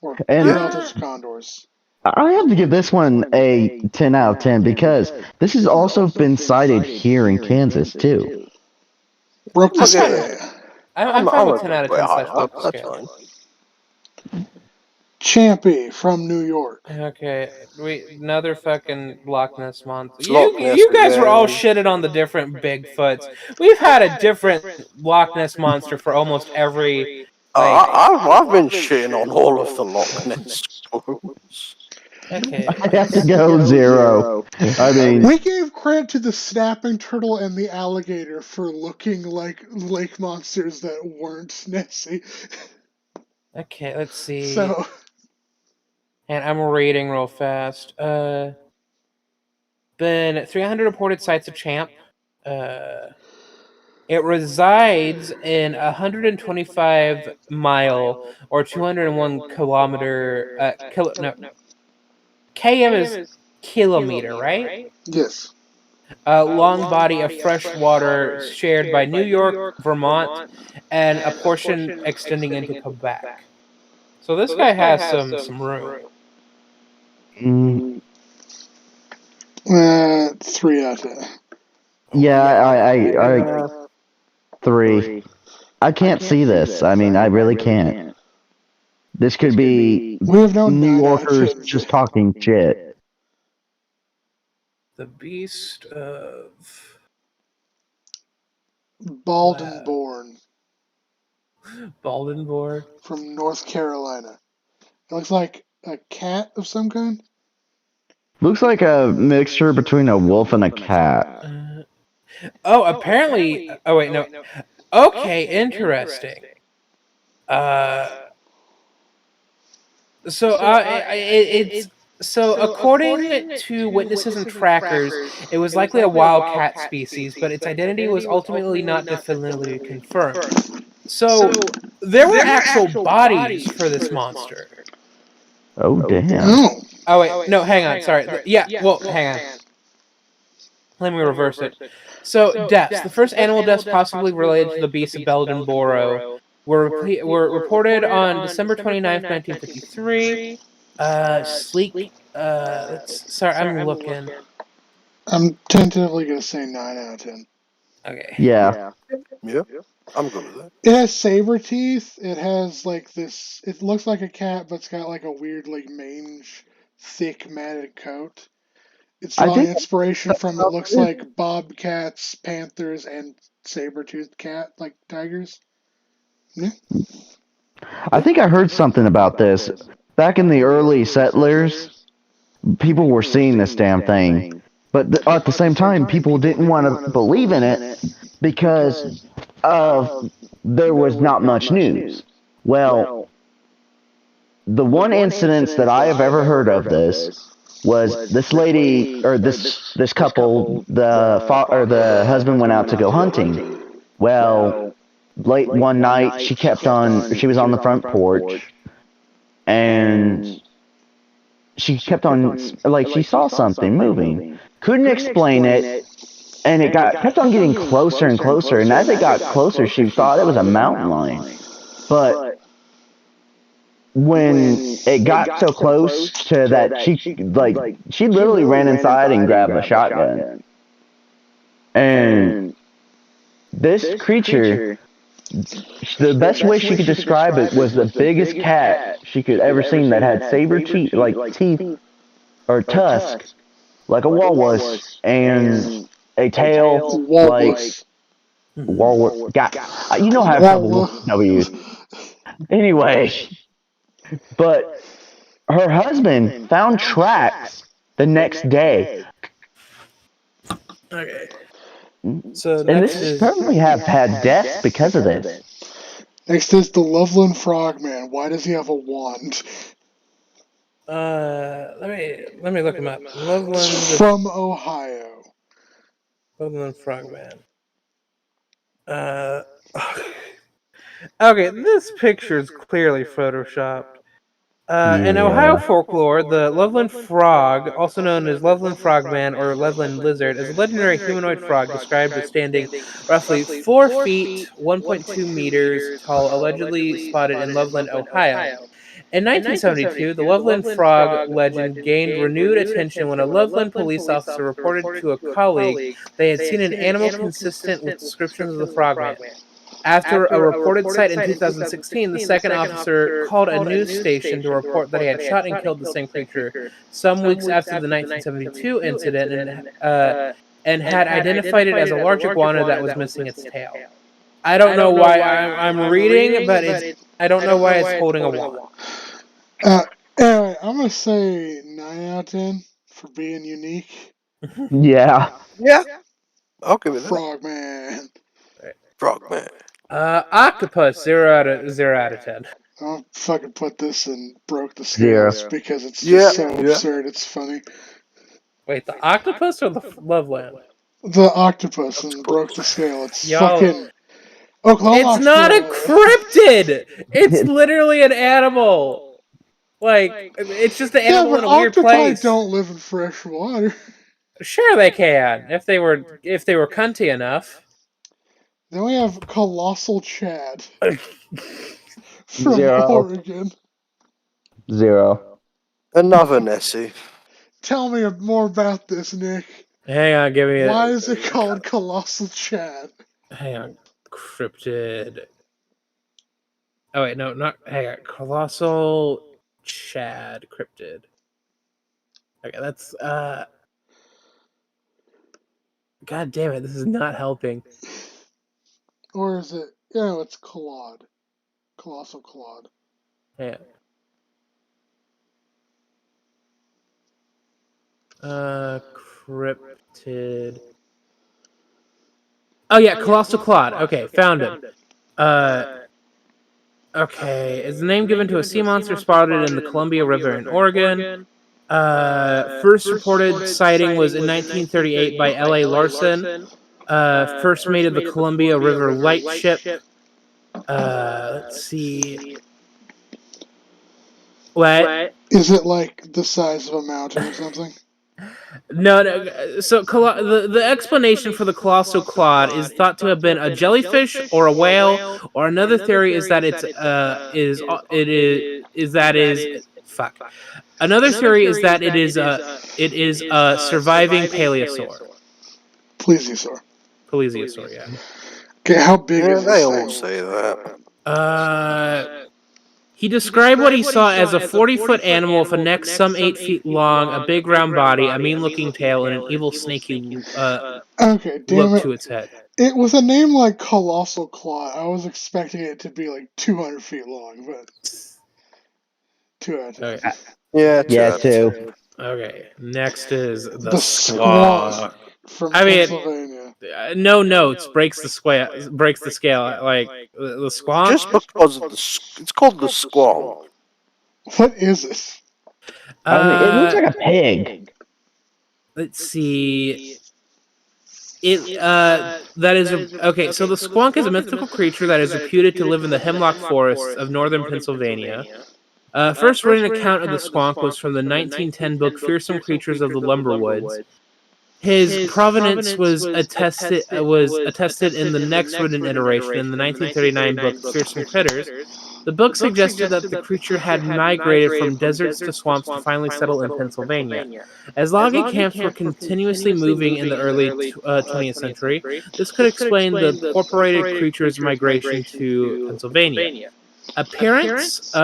Or And- relatives to condors. I have to give this one a 10 out of 10 because this has also been cited here in Kansas too. Broke the Okay. scale. I'm fine with 10 out of 10 high slash broke up, the that's scale. fine. Champy from New York. Okay, another fucking Loch Ness monster. Loch Ness You guys were all again. shitted on the different Bigfoots. We've had a different Loch Ness monster for almost every. I've been shitting on all of the Loch Ness stories. Okay. I have to go 0. I mean, We gave credit to the snapping turtle and the alligator for looking like lake monsters that weren't Nessie. Okay, let's see. So And I'm reading real fast. Been 300 reported sites of Champ. It resides in 125 mile or 201 kilometer. KM is kilometer, right? yes. Long body of fresh water shared by New York, Vermont, and a portion extending into Quebec. So this guy has some room. 3 out of 10. yeah, I 3. I can't see this. I mean, I really can't. This could be We have no New 9 out of Yorkers 10. just talking shit. The Beast of Baldenborn Baldenborg. from North Carolina. It looks like a cat of some kind. Looks like a mixture between a wolf and a cat. Apparently. Oh wait, no. Okay, interesting. So according to witnesses and trackers, it was likely a wildcat species, but its identity was ultimately not definitively confirmed. So there were actual bodies for this monster. Oh, damn. Oh. Oh wait, no, hang on. Sorry. Yeah, well, hang on. Let me reverse it. So deaths. The first animal deaths possibly related to the beast of Beldenboro were reported on December 29th, 1953. Sleek. Sorry, I'm looking. I'm tentatively going to say 9 out of 10. Okay. Yeah. Yeah, I'm good with that. It has saber teeth. It has like this. It looks like a cat, but it's got like a weird, like mange, thick, matted coat. It's I drawing think- inspiration from it looks like bobcats, panthers, and saber-toothed cat, like tigers. Yeah. I think I heard something about this. Back in the early settlers, people were seeing this damn thing. But at the same time, people didn't want to believe in it because there was not much news. Well, the one incident that I have ever heard of this was this lady or this couple, the husband went out to go hunting. Well, late one night, she was on the front porch, and she kept on, like, she saw something moving. Couldn't explain it, and it kept on getting closer and closer, and as it got closer, she thought it was a mountain lion. But when it got so close to that, she literally ran inside and grabbed a shotgun. And this creature, the best way she could describe it was the biggest cat she could ever seen that had saber teeth, or tusk, like a walrus, and a tail like walrus. God, you know how I have trouble with W's. Anyway, but her husband found tracks the next day. Okay. So and this probably have had deaths because of this. Next is the Loveland Frogman. Why does he have a wand? Let me look him up. Loveland from Ohio. Loveland Frogman. Okay, this picture is clearly photoshopped. In Ohio folklore, the Loveland Frog, also known as Loveland Frogman or Loveland Lizard, is a legendary humanoid frog described as standing roughly 4 feet, 1.2 meters tall, allegedly spotted in Loveland, Ohio. In 1972, the Loveland Frog legend gained renewed attention when a Loveland police officer reported to a colleague they had seen an animal consistent with descriptions of the Frogman. After a reported sight in 2016, the second officer called a news station to report that he had shot and killed the same creature some weeks after the 1972 incident and had identified it as a large iguana that was missing its tail. I don't know why I'm reading, but I don't know why it's holding a wand. Anyway, I'm going to say 9 out of 10 for being unique. Yeah. I'll give it that. Frogman. Octopus, 0 out of 10. I'll fucking put this in broke the scales because it's just so absurd. It's funny. Wait, the octopus or the Loveland? The octopus and broke the scale. It's fucking Oklahoma. It's not a cryptid. It's literally an animal. Like, it's just an animal in a weird place. Octopi don't live in fresh water. Sure, they can if they were cunty enough. Then we have Colossal Chad from 0. Oregon. 0. Another Nessie. Tell me more about this, Nick. Hang on, give me Why is it called Colossal Chad? Hang on, Cryptid. Oh wait, no, not. Hang on, Colossal Chad Cryptid. Okay, that's God damn it, this is not helping. Or is it? Yeah, it's Claude. Colossal Claude. Yeah. Cryptid. Oh yeah, Colossal Claude. Okay, found him. Okay, is the name given to a sea monster spotted in the Columbia River in Oregon. First reported sighting was in 1938 by L.A. Larson. First made of the Columbia River lightship. Let's see. What? Is it like the size of a mountain or something? No. So the explanation for the Colossal Claude is thought to have been a jellyfish or a whale, or another theory is that Another theory is that it is a surviving paleosaur. Plesiosaur, yeah. Okay, how big is they this all thing? say that. He described what he saw as a 40-foot animal with a neck some 8 feet long, a big round body, a mean-looking tail, and an evil snaky look to its head. It with a name like Colossal Claw, I was expecting it to be like 200 feet long, but 2 out of 10. Yeah, 2. Okay, next is the Squawk from Pennsylvania. No notes breaks the scale. Like the squawk. Just because of it's called the squawk. What is it? It looks like a pig. Let's see. That is okay. So the squonk is a mythical creature that is reputed to live in the hemlock forests of northern Pennsylvania. First written account of the squonk was from the 1910 book "Fearsome Creatures of the Lumberwoods." His provenance was attested in the next written iteration in the 1939 book "Fearsome Critters." The book suggested that the creature had migrated from deserts to swamps to finally settle in Pennsylvania. As logging camps were continuously moving in the early 20th century, this could explain the incorporated creature's migration to Pennsylvania. Appearance,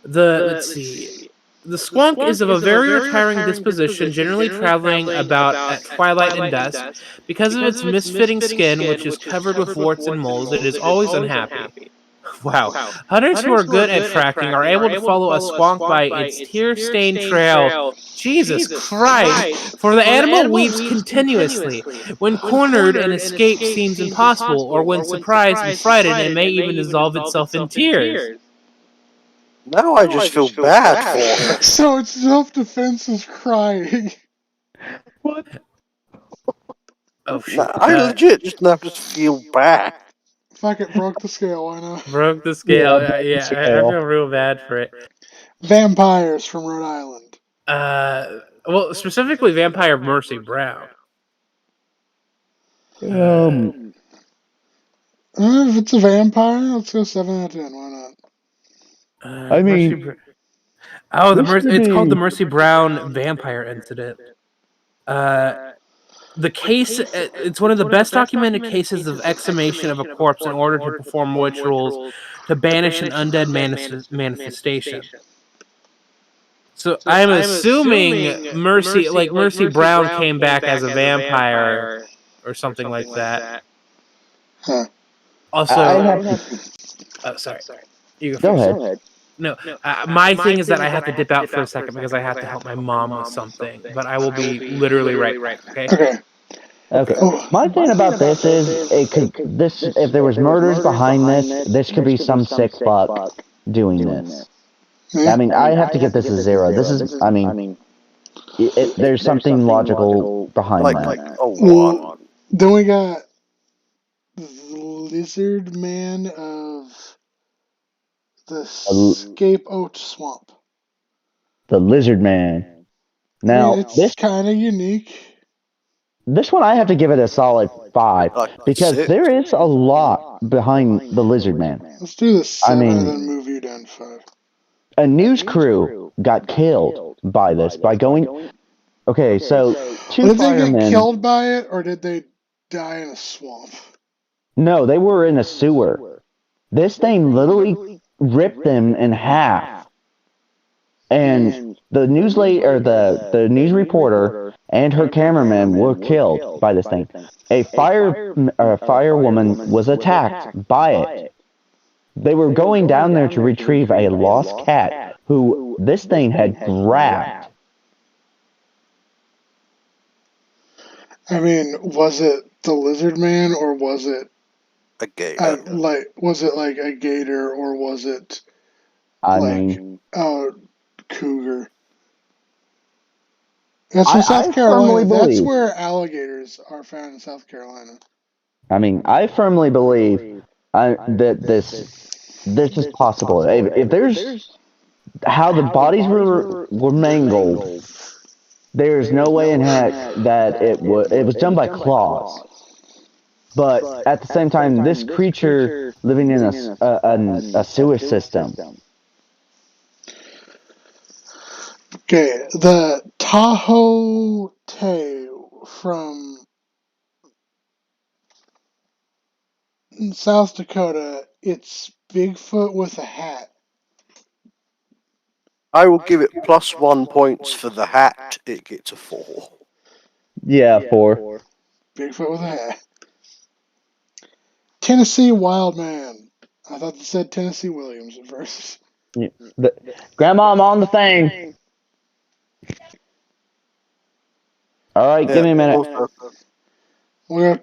let's see. The squonk is of a very retiring disposition, generally traveling about at twilight and dusk. Because of its misfitting skin, which is covered with warts and moles, it is always unhappy. Wow. Hunters who are good at tracking are able to follow a squonk by its tear-stained trail. Jesus Christ! For the animal weeps continuously. When cornered, an escape seems impossible, or when surprised and frightened, it may even dissolve itself in tears. Now I just feel bad for it. So it's self-defense is crying. What? Oh shit! No, I legit just now just feel bad. Fuck it, broke the scale, why not? Broke the scale. Yeah, broke the I scale. feel real bad for it. Vampires from Rhode Island. Well, specifically Vampire Mercy Brown. If it's a vampire, let's go 7 out of 10. Why not? I mean, it's called the Mercy Brown Vampire Incident. The case, it's one of the best documented cases of exhumation of a corpse in order to perform rituals to banish an undead manifestation. So I'm assuming Mercy Brown came back as a vampire or something like that. Huh. Also, oh, sorry. You go ahead. No, my thing is that I have to dip out for a second because I have to help my mom with something. But I will be literally right back. Okay. Okay. My thing about this is if there was murders behind this could be some sick fuck doing this. I mean, I have to give this a 0. This is, I mean, there's something logical behind that. Well, then we got the Lizard Man of the Scapeoat Swamp. The Lizard Man. Now, it's kind of unique. This one I have to give it a solid 5 because there is a lot behind the Lizard Man. Let's do the 7 and then move you down 5. A news crew got killed by this by going. Okay, so did they get killed by it, or did they die in a swamp? No, they were in a sewer. This thing literally ripped them in half, and the news the news reporter and her cameraman were killed by this thing. A firewoman was attacked by it. They were going down there to retrieve a lost cat who this thing had grabbed. I mean, was it the Lizard Man, or was it a gator? Was it like a gator, or was it a cougar? That's from South Carolina. That's where alligators are found in South Carolina. I mean, I firmly believe that this is possible. If there's how the bodies were mangled, there's no way in heck that it was done by claws. But at the same time, this creature living in a sewer system. Okay, the Tahoe from South Dakota, it's Bigfoot with a hat. I will give it +1 points for the hat. It gets a 4. Yeah, 4. Bigfoot with a hat. Tennessee Wild Man. I thought they said Tennessee Williams at first. Yeah. Grandma, I'm on the thing. All right, give me a minute. We're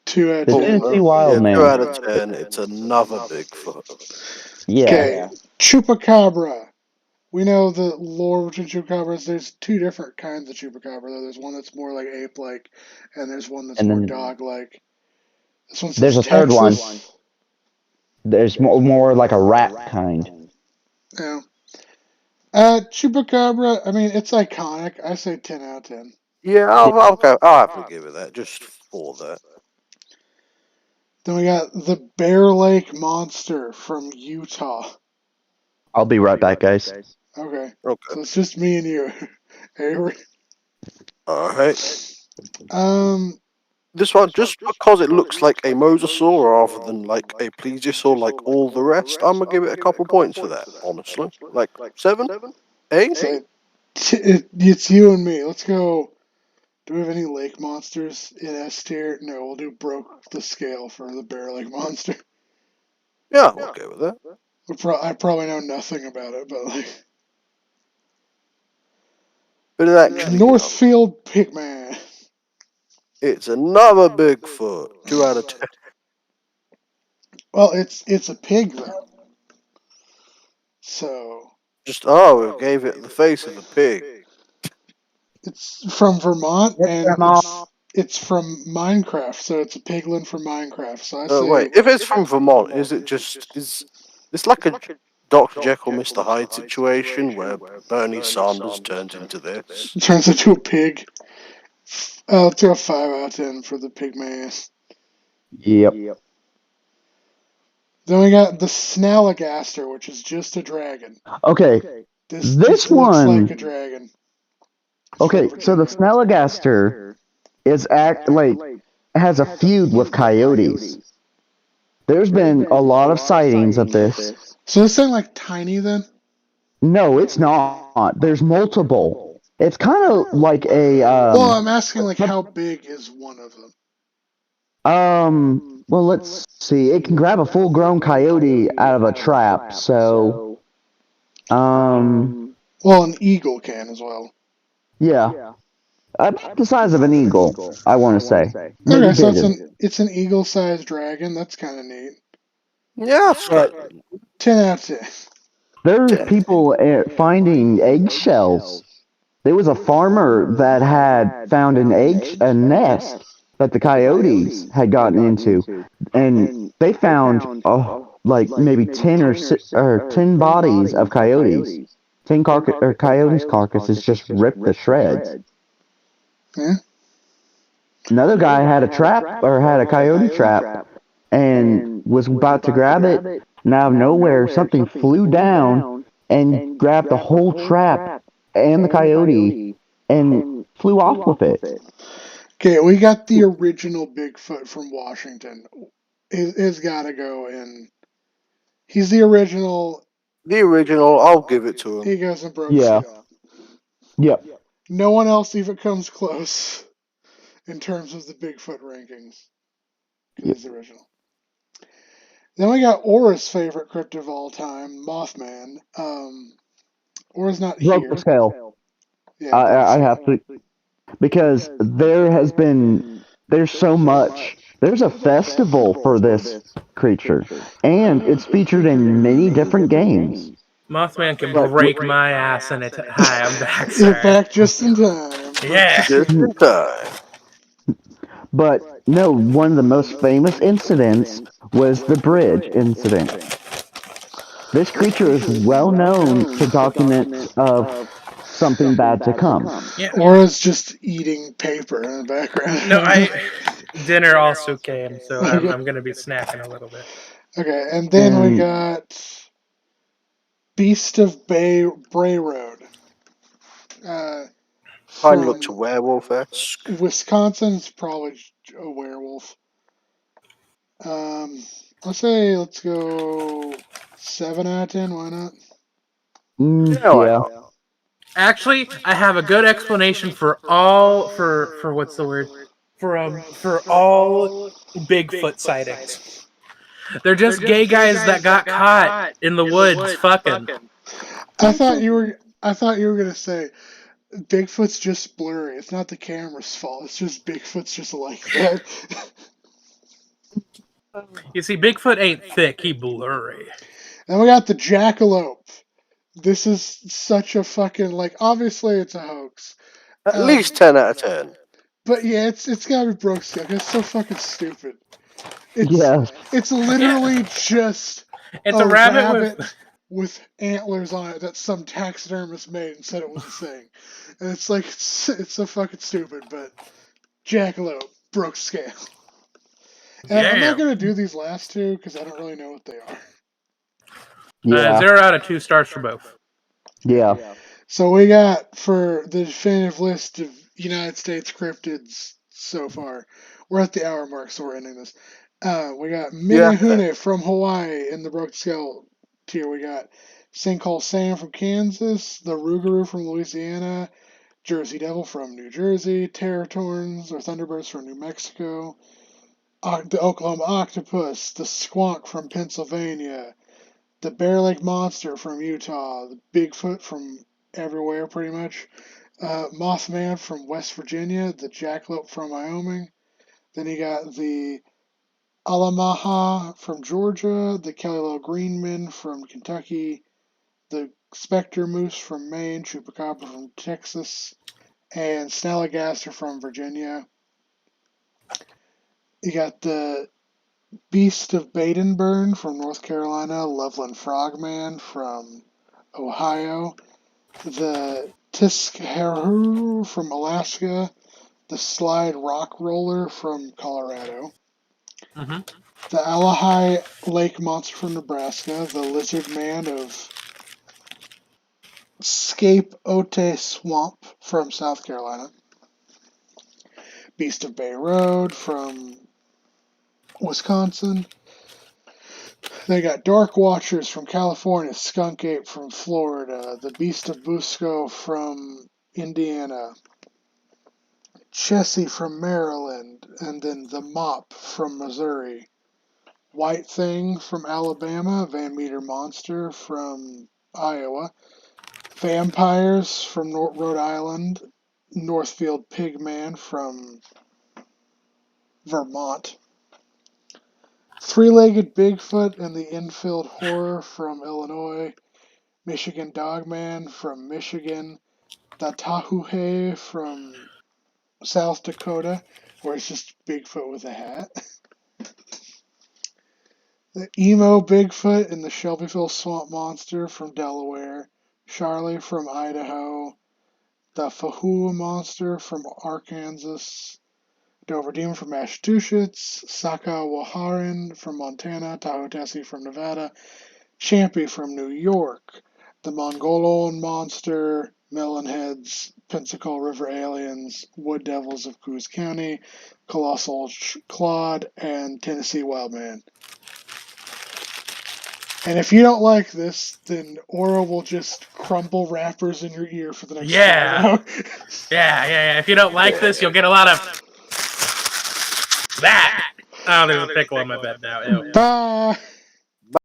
2 out of 10. Tennessee Wild Man. 2 out of 10. It's another Bigfoot. Yeah. Okay, Chupacabra. We know the lore between chupacabras. There's two different kinds of chupacabra. Though. There's one that's more like ape-like, and there's one that's And more then dog-like. This one there's says a third one. Texas. There's more like a rat kind. Yeah. Chupacabra. I mean, it's iconic. I say 10 out of 10. Yeah, I'll go. I'll have to give it that just for that. Then we got the Bear Lake Monster from Utah. I'll be right back, guys. Okay. Okay. So it's just me and you. Avery. All right. Um. This one, just because it looks like a mosasaur rather than like a plesiosaur like all the rest, I'm going to give it a couple points for that, honestly. Like 7? 8? So it's you and me. Let's go. Do we have any lake monsters in S tier? No, we'll do broke the scale for the Bear Lake Monster. Yeah, I'm okay with that. I probably know nothing about it, but like. But it actually, Northfield Pigman. it's another Bigfoot. 2 out of 10. Well, it's a pig though. So Just, we gave it the face of a pig. it's from Vermont and Grandma. it's from Minecraft, so it's a piglin from Minecraft. So I say Wait, if it's from Vermont, is it's like a Dr. Jekyll, Mr. Hyde situation where Bernie Sanders turns into this? it turns into a pig. Let's go 5 out of 10 for the Pigman. Yep. Then we got the Snallygaster, which is just a dragon. Okay. This This looks one. like a dragon. Okay, so the Snallygaster is has a feud with coyotes. There's been a lot of sightings of this. So this thing like tiny then? No, it's not. There's multiple. It's kind of like a Well, I'm asking like how big is one of them? well, let's see. It can grab a full-grown coyote out of a trap. So Well, an eagle can as well. yeah. About the size of an eagle, I want to say. Maybe Okay, so bigger. it's an eagle-sized dragon. That's kind of neat. Yeah, 10 out of 10. There's people finding eggshells. There was a farmer that had found a nest that the coyotes had gotten into, and they found like maybe 10 bodies of coyotes. 10 coyotes' carcasses just ripped to shreds. Yeah. Another guy had a coyote trap and was about to grab it, and out of nowhere something flew down and grabbed the whole trap and the coyote and flew off with it. Okay, we got the original Bigfoot from Washington. It's got to go in. He's the original. the original, I'll give it to him. He goes and broke Yeah. scale. Yep. No one else even comes close in terms of the Bigfoot rankings. Yep. He's the original. Then we got Aura's favorite cryptid of all time, Mothman. Aura's not Broke here. the scale. Yeah, I have to, because there's so much. There's a festival for this creature, and it's featured in many different games. Mothman can break my ass and it's hi, I'm back, sir. You're back just in time. Yeah. Just in time. But no, one of the most famous incidents was the bridge incident. This creature is well known to documents of something bad to come. Yeah. Aura's just eating paper in the background. No, dinner also came, so I'm gonna be snacking a little bit. Okay, and then we got Beast of Bray Road. Kind of looks werewolf-esque. Wisconsin's probably a werewolf. Let's go 7 out of 10. Why not? Yeah. Actually, I have a good explanation for all for what's the word? For all Bigfoot sightings. They're just gay guys that got caught in the woods fucking. I thought you were gonna say Bigfoot's just blurry. It's not the camera's fault. It's just Bigfoot's just like that. You see, Bigfoot ain't thick, he blurry. Then we got the jackalope. This is such a fucking, like, obviously it's a hoax. At least 10 out of 10. But yeah, it's gotta be broke scale. It's so fucking stupid. Yes. It's literally just It's a a rabbit with antlers on it that some taxidermist made and said it was a thing. And it's like, it's so fucking stupid, but jackalope, broke scale. And I'm not gonna do these last two because I don't really know what they are. Yeah. 0 out of 2 stars for both. Yeah. So we got, for the definitive list of United States cryptids so far, we're at the hour mark, so we're ending this. We got Minahune from Hawaii in the broke scale tier. We got Sinkhole Sam from Kansas, the Rougarou from Louisiana, Jersey Devil from New Jersey, Terratorns or Thunderbirds from New Mexico, the Oklahoma Octopus, the Squonk from Pennsylvania, the Bear Lake Monster from Utah, the Bigfoot from everywhere pretty much, Mothman from West Virginia, the Jackalope from Wyoming. Then you got the Alamaha from Georgia, the Kelly Greenman from Kentucky, the Spectre Moose from Maine, Chupacabra from Texas, and Snallygaster from Virginia. You got the Beast of Badenburn from North Carolina, Loveland Frogman from Ohio, the Tiskheru from Alaska, the Slide Rock Roller from Colorado, the Alahai Lake Monster from Nebraska, the Lizard Man of Scape Ote Swamp from South Carolina, Beast of Bay Road from Wisconsin. They got Dark Watchers from California, Skunk Ape from Florida, the Beast of Busco from Indiana, Chessie from Maryland, and then the Mop from Missouri, White Thing from Alabama, Van Meter Monster from Iowa, Vampires from Rhode Island, Northfield Pigman from Vermont, Three-Legged Bigfoot and the Infield Horror from Illinois, Michigan Dogman from Michigan, the Tahuhe from South Dakota, where it's just Bigfoot with a hat, the Emo Bigfoot and the Shelbyville Swamp Monster from Delaware, Charlie from Idaho, the Fahua Monster from Arkansas, Dover Demon from Massachusetts, Sakawaharin from Montana, Tahoe from Nevada, Champy from New York, the Mongolian Monster, Melonheads, Pensacola River Aliens, Wood Devils of Coos County, Colossal Claude, and Tennessee Wildman. And if you don't like this, then Aura will just crumple wrappers in your ear for the next 5 hours. Yeah. If you don't like this, you'll get a lot of that. Oh, there's a pickle on my bed now. Ew. Bye!